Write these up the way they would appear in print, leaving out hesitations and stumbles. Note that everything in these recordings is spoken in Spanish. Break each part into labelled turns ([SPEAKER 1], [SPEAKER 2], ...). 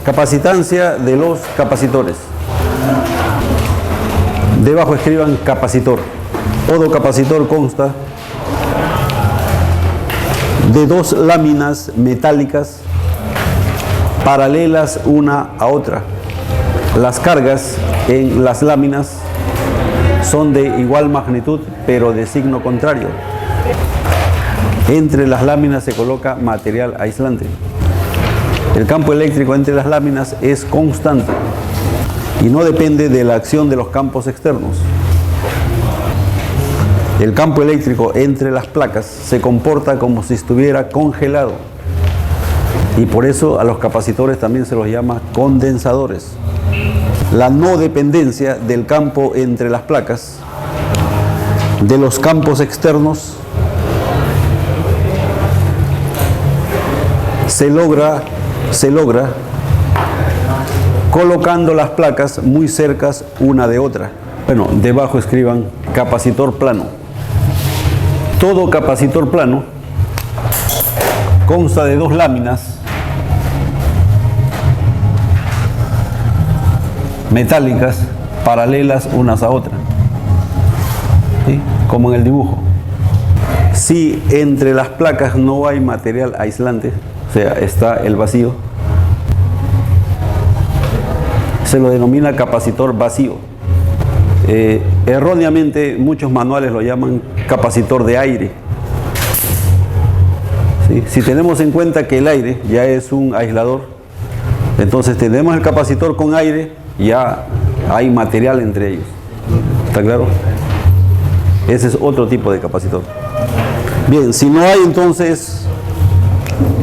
[SPEAKER 1] Capacitancia de los capacitores. Debajo escriban capacitor. Todo capacitor consta de dos láminas metálicas paralelas una a otra. Las cargas en las láminas son de igual magnitud, pero de signo contrario. Entre las láminas se coloca material aislante. El campo eléctrico entre las láminas es constante y no depende de la acción de los campos externos. El campo eléctrico entre las placas se comporta como si estuviera congelado y por eso a los capacitores también se los llama condensadores. La no dependencia del campo entre las placas de los campos externos se logra colocando las placas muy cercas una de otra. Bueno, debajo escriban capacitor plano. Todo capacitor plano consta de dos láminas metálicas paralelas unas a otras, ¿sí? Como en el dibujo. Si entre las placas no hay material aislante, o sea, está el vacío, se lo denomina capacitor vacío. Erróneamente muchos manuales lo llaman capacitor de aire. ¿Sí? Si tenemos en cuenta que el aire ya es un aislador, entonces tenemos el capacitor con aire, ya hay material entre ellos. ¿Está claro? Ese es otro tipo de capacitor. Bien, si no hay entonces,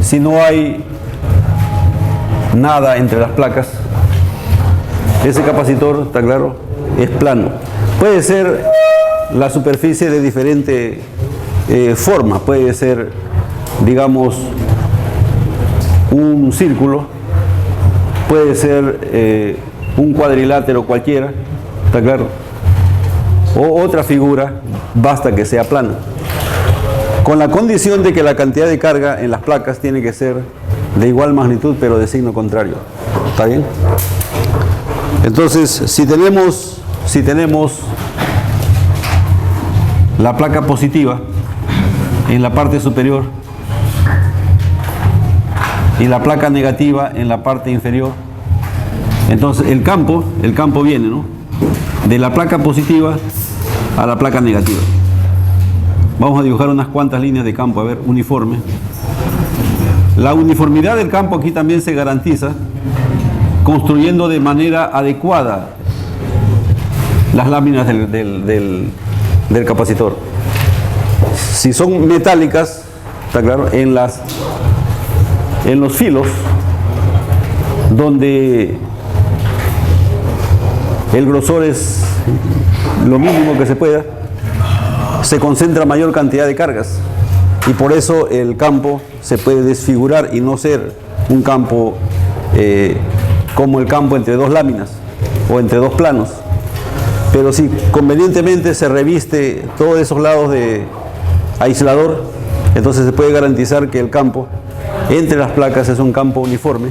[SPEAKER 1] si no hay nada entre las placas, ese capacitor, ¿está claro?, es plano. Puede ser la superficie de diferente forma. Puede ser, digamos, un círculo, puede ser un cuadrilátero cualquiera, ¿está claro?, o otra figura, basta que sea plana, con la condición de que la cantidad de carga en las placas tiene que ser de igual magnitud pero de signo contrario. ¿Está bien? Entonces, si tenemos la placa positiva en la parte superior y la placa negativa en la parte inferior, entonces el campo viene, ¿no?, de la placa positiva a la placa negativa. Vamos a dibujar unas cuantas líneas de campo, a ver, uniforme. La uniformidad del campo aquí también se garantiza construyendo de manera adecuada las láminas del capacitor. Si son metálicas, está claro, en los filos donde el grosor es lo mínimo que se pueda, se concentra mayor cantidad de cargas y por eso el campo se puede desfigurar y no ser un campo como el campo entre dos láminas o entre dos planos. Pero si convenientemente se reviste todos esos lados de aislador, entonces se puede garantizar que el campo entre las placas es un campo uniforme,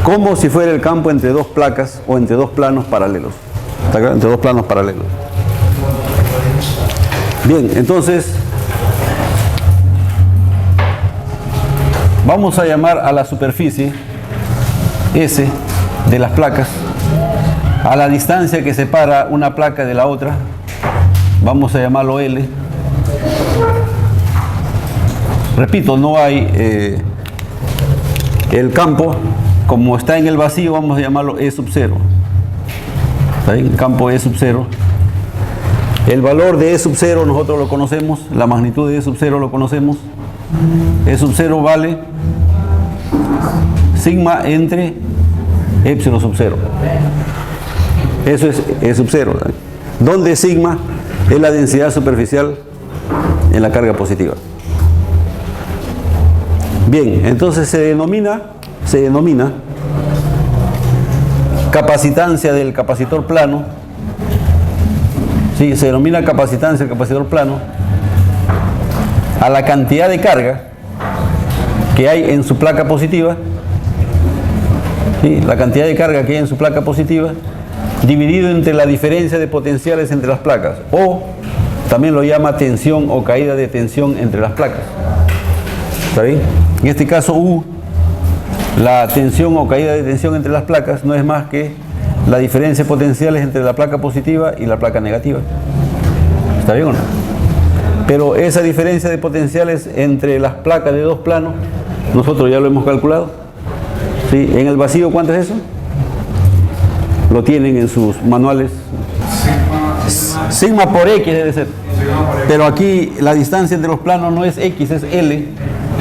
[SPEAKER 1] como si fuera el campo entre dos placas o entre dos planos paralelos. ¿Está claro? Entre dos planos paralelos. Bien, entonces vamos a llamar a la superficie S de las placas, a la distancia que separa una placa de la otra, vamos a llamarlo L. Repito, no hay el campo, como está en el vacío, vamos a llamarlo E sub 0. ¿Está bien? El campo E sub 0. El valor de E sub 0 nosotros lo conocemos, la magnitud de E sub 0 lo conocemos. E sub 0 vale sigma entre épsilon sub 0. Eso es E sub 0, ¿sabes? Donde sigma es la densidad superficial en la carga positiva. Bien, entonces se denomina capacitancia del capacitor plano. Sí, se denomina capacitancia del capacitor plano a la cantidad de carga que hay en su placa positiva ¿sí? La cantidad de carga que hay en su placa positiva dividido entre la diferencia de potenciales entre las placas, o también lo llama tensión o caída de tensión entre las placas. ¿Está bien? En este caso U, la tensión o caída de tensión entre las placas no es más que la diferencia de potenciales entre la placa positiva y la placa negativa. ¿Está bien o no? Pero esa diferencia de potenciales entre las placas de dos planos, nosotros ya lo hemos calculado. ¿Sí? En el vacío, ¿cuánto es eso? Lo tienen en sus manuales. Sigma por X debe ser. Pero aquí la distancia entre los planos no es X, es L.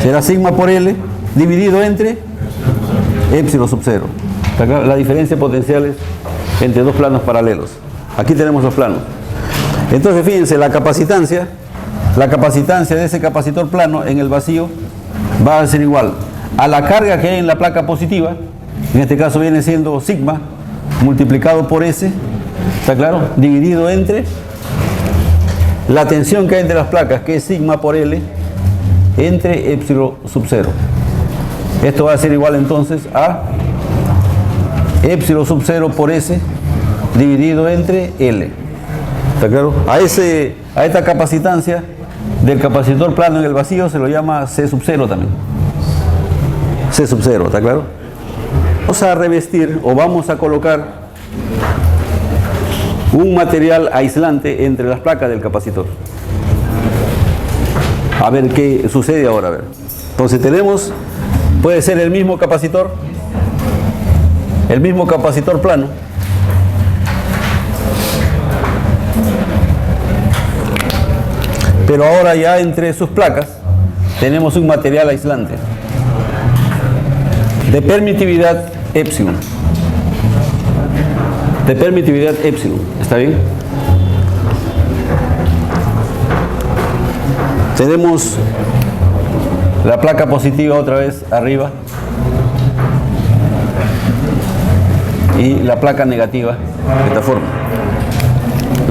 [SPEAKER 1] Será sigma por L dividido entre epsilon sub 0. La diferencia de potenciales entre dos planos paralelos. Aquí tenemos los planos. Entonces fíjense, la capacitancia de ese capacitor plano en el vacío va a ser igual a la carga que hay en la placa positiva. En este caso viene siendo sigma multiplicado por S, ¿está claro? Dividido entre la tensión que hay entre las placas, que es sigma por L, entre epsilon sub 0. Esto va a ser igual entonces a epsilon sub 0 por S dividido entre L. ¿Está claro? A esta capacitancia del capacitor plano en el vacío se lo llama C sub 0 también. C sub 0, ¿está claro? Vamos a revestir o vamos a colocar un material aislante entre las placas del capacitor. A ver qué sucede ahora. A ver. Entonces tenemos, puede ser el mismo capacitor plano, pero ahora ya entre sus placas tenemos un material aislante de permitividad epsilon. ¿Está bien? Tenemos la placa positiva otra vez arriba y la placa negativa de esta forma.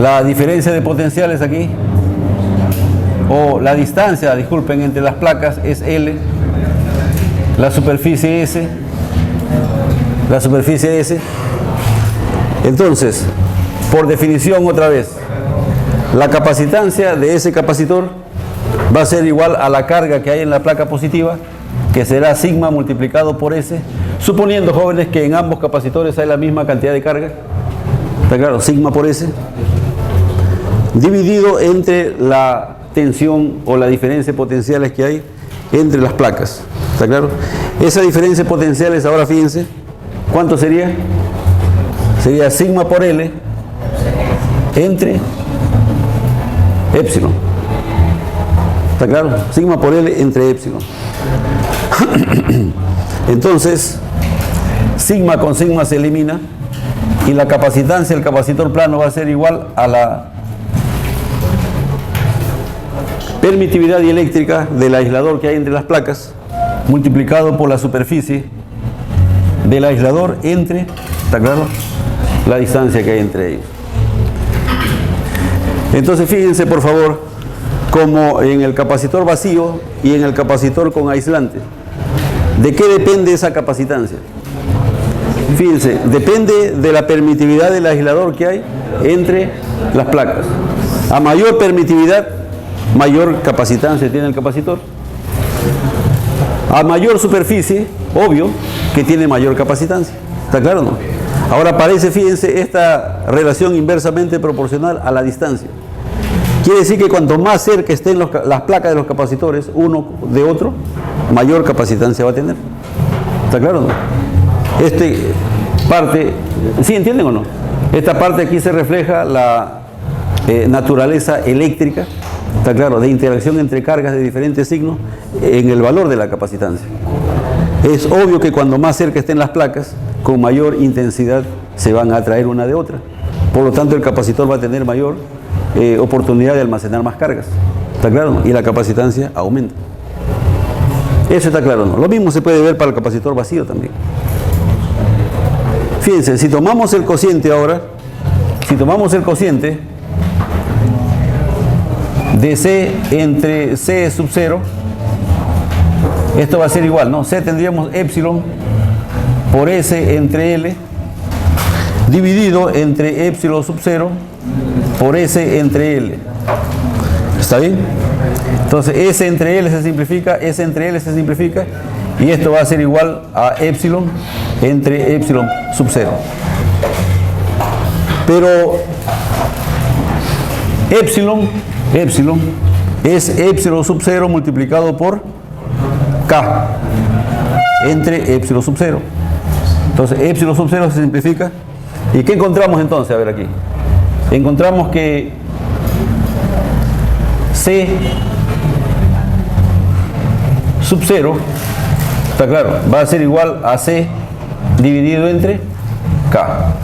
[SPEAKER 1] La diferencia de potenciales aquí, o la distancia, disculpen, entre las placas es L, la superficie S. Entonces, por definición otra vez, la capacitancia de ese capacitor va a ser igual a la carga que hay en la placa positiva, que será sigma multiplicado por S, suponiendo, jóvenes, que en ambos capacitores hay la misma cantidad de carga. ¿Está claro? Sigma por S dividido entre la tensión o la diferencia de potenciales que hay entre las placas. ¿Está claro? Esa diferencia de potenciales, ahora fíjense, ¿cuánto sería? Sería sigma por L entre epsilon. ¿Está claro? Sigma por L entre epsilon. Entonces, sigma con sigma se elimina y la capacitancia del capacitor plano va a ser igual a la permitividad dieléctrica del aislador que hay entre las placas multiplicado por la superficie del aislador entre, ¿está claro?, la distancia que hay entre ellos. Entonces fíjense por favor como en el capacitor vacío y en el capacitor con aislante, ¿de qué depende esa capacitancia? Fíjense, depende de la permitividad del aislador que hay entre las placas. A mayor permitividad, mayor capacitancia tiene el capacitor. A mayor superficie, obvio que tiene mayor capacitancia. ¿Está claro o no? Ahora aparece, fíjense, esta relación inversamente proporcional a la distancia. Quiere decir que cuanto más cerca estén las placas de los capacitores uno de otro, mayor capacitancia va a tener. ¿Está claro o no? Parte, ¿sí entienden o no? Esta parte aquí se refleja la naturaleza eléctrica, ¿está claro?, de interacción entre cargas de diferentes signos en el valor de la capacitancia. Es obvio que cuando más cerca estén las placas, con mayor intensidad se van a atraer una de otra. Por lo tanto, el capacitor va a tener mayor oportunidad de almacenar más cargas. ¿Está claro? Y la capacitancia aumenta. Eso está claro, ¿no? Lo mismo se puede ver para el capacitor vacío también. Fíjense, si tomamos el cociente ahora, de C entre C sub 0, esto va a ser igual, ¿no? C tendríamos epsilon por S entre L dividido entre epsilon sub 0 por S entre L. ¿Está bien? Entonces S entre L se simplifica, S entre L se simplifica, y esto va a ser igual a epsilon entre epsilon sub 0. Pero epsilon es epsilon sub 0 multiplicado por K entre epsilon sub 0. Entonces epsilon sub 0 se simplifica. ¿Y qué encontramos entonces? A ver aquí. Encontramos que C sub 0, está claro, va a ser igual a C dividido entre K.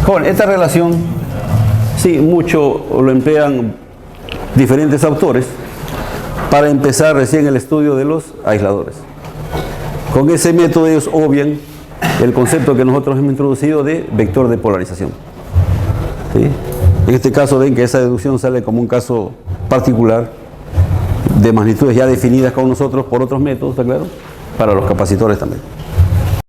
[SPEAKER 1] Joven, esta relación, sí, mucho lo emplean diferentes autores para empezar recién el estudio de los aisladores. Con ese método ellos obvian el concepto que nosotros hemos introducido de vector de polarización. ¿Sí? En este caso ven que esa deducción sale como un caso particular de magnitudes ya definidas con nosotros por otros métodos, ¿está claro? Para los capacitores también.